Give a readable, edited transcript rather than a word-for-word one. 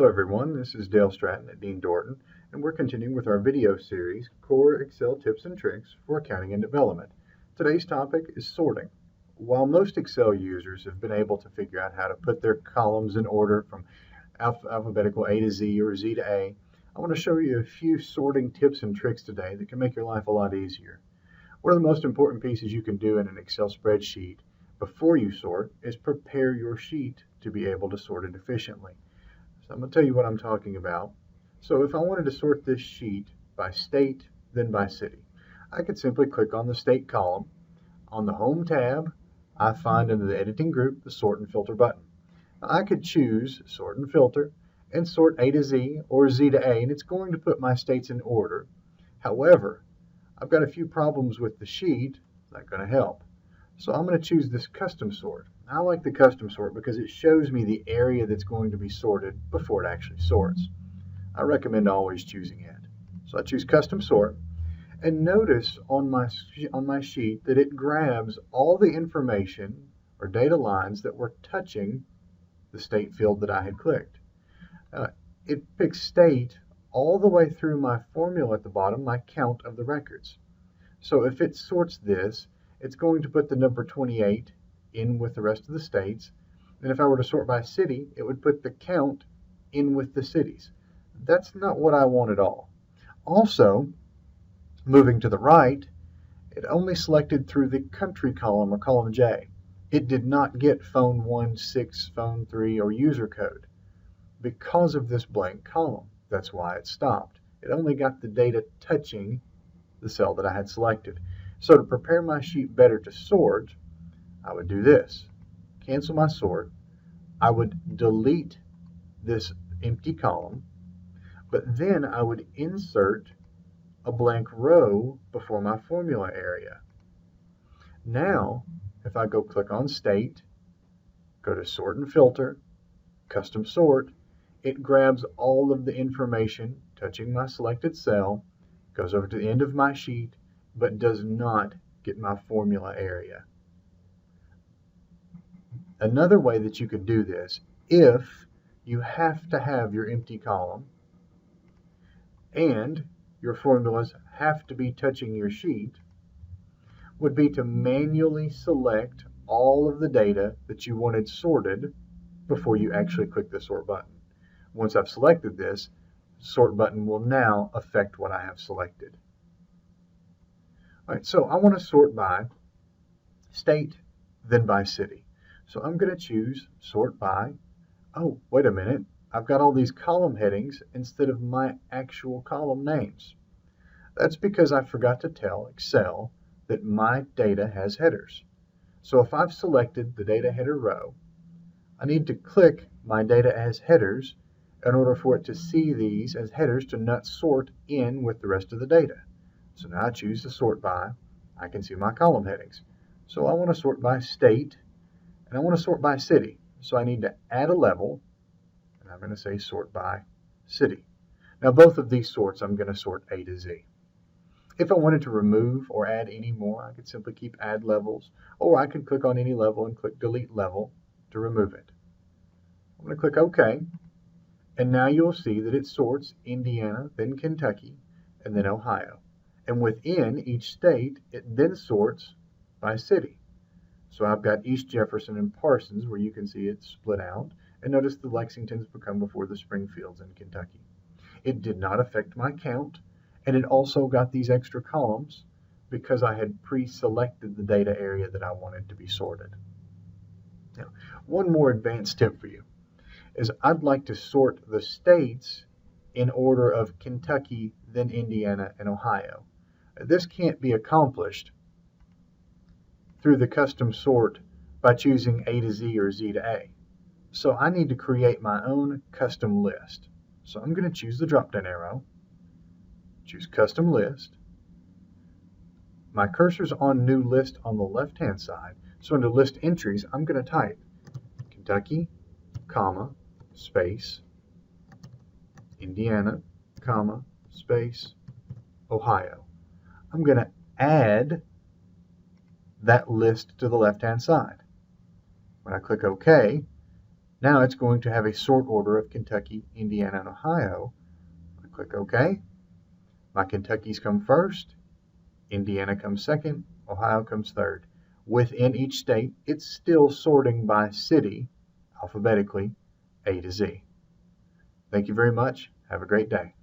Hello everyone, this is Dale Stratton at Dean Dorton, and we're continuing with our video series, Core Excel Tips and Tricks for Accounting and Development. Today's topic is sorting. While most Excel users have been able to figure out how to put their columns in order from alphabetical A to Z or Z to A, I want to show you a few sorting tips and tricks today that can make your life a lot easier. One of the most important pieces you can do in an Excel spreadsheet before you sort is prepare your sheet to be able to sort it efficiently. So I'm going to tell you what I'm talking about. So if I wanted to sort this sheet by state, then by city, I could simply click on the state column. On the Home tab, I find under the editing group the Sort and Filter button. Now, I could choose Sort and Filter and sort A to Z or Z to A, and it's going to put my states in order. However, I've got a few problems with the sheet. It's not going to help. So I'm going to choose this custom sort. I like the custom sort because it shows me the area that's going to be sorted before it actually sorts. I recommend always choosing it. So I choose custom sort, and notice on my sheet that it grabs all the information or data lines that were touching the state field that I had clicked. It picks state all the way through my formula at the bottom, my count of the records. So if it sorts this, it's going to put the number 28 in with the rest of the states. And if I were to sort by city, it would put the count in with the cities. That's not what I want at all. Also, moving to the right, it only selected through the country column or column J. It did not get phone 1, 6, phone 3, or user code because of this blank column. That's why it stopped. It only got the data touching the cell that I had selected. So to prepare my sheet better to sort, I would do this. Cancel my sort. I would delete this empty column, but then I would insert a blank row before my formula area. Now, if I go click on State, go to Sort and Filter, Custom Sort, it grabs all of the information touching my selected cell, goes over to the end of my sheet, but does not get my formula area. Another way that you could do this, if you have to have your empty column and your formulas have to be touching your sheet, would be to manually select all of the data that you wanted sorted before you actually click the sort button. Once I've selected this, the sort button will now affect what I have selected. All right, so I want to sort by state, then by city. So I'm going to choose sort by, oh, wait a minute, I've got all these column headings instead of my actual column names. That's because I forgot to tell Excel that my data has headers. So if I've selected the data header row, I need to click my data as headers in order for it to see these as headers to not sort in with the rest of the data. So now I choose to sort by, I can see my column headings. So I want to sort by state, and I want to sort by city. So I need to add a level, and I'm going to say sort by city. Now both of these sorts, I'm going to sort A to Z. If I wanted to remove or add any more, I could simply keep add levels, or I could click on any level and click delete level to remove it. I'm going to click OK, and now you'll see that it sorts Indiana, then Kentucky, and then Ohio. And within each state, it then sorts by city. So I've got East Jefferson and Parsons, where you can see it's split out. And notice the Lexingtons become before the Springfields in Kentucky. It did not affect my count, and it also got these extra columns because I had pre-selected the data area that I wanted to be sorted. Now, one more advanced tip for you is I'd like to sort the states in order of Kentucky, then Indiana, and Ohio. This can't be accomplished through the custom sort by choosing A to Z or Z to A. So I need to create my own custom list. So I'm going to choose the drop-down arrow, choose Custom List. My cursor's on New List on the left-hand side. So under List Entries, I'm going to type Kentucky, comma, space, Indiana, comma, space, Ohio. I'm going to add that list to the left-hand side. When I click OK, Now it's going to have a sort order of Kentucky, Indiana, and Ohio. I click OK. My Kentucky's come first, Indiana comes second, Ohio comes third. Within each state, it's still sorting by city, alphabetically, A to Z. Thank you very much. Have a great day.